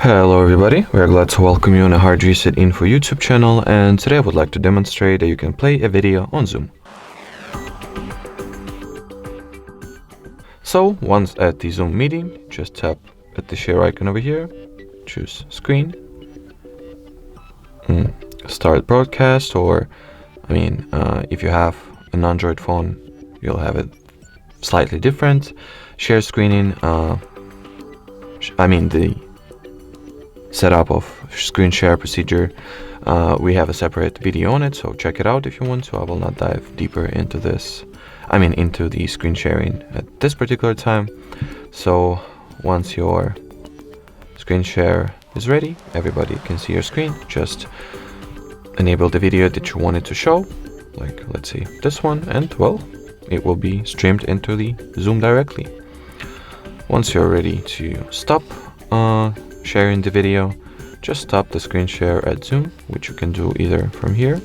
Hello everybody, we are glad to welcome you on the HardReset.Info YouTube channel, and today I would like to demonstrate that you can play a video on Zoom. So once at the Zoom meeting, just tap at the share icon over here, choose screen, start broadcast, or if you have an Android phone, you'll have it slightly different. Share screening, the setup of screen share procedure, we have a separate video on it, so check it out if you want to. I will not dive deeper into this, into the screen sharing at this particular time. So once your screen share is ready, everybody can see your screen. Just enable the video that you wanted to show, like let's say this one, and well, it will be streamed into the Zoom directly. Once you're ready to stop sharing the video, just stop the screen share at Zoom, which you can do either from here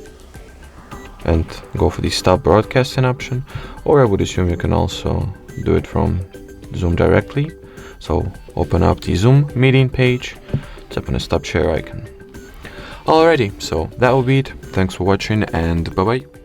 and go for the stop broadcasting option, or I would assume you can also do it from Zoom directly. So open up the Zoom meeting page, tap on the stop share icon. Alrighty, so that will be it. Thanks for watching, and bye bye.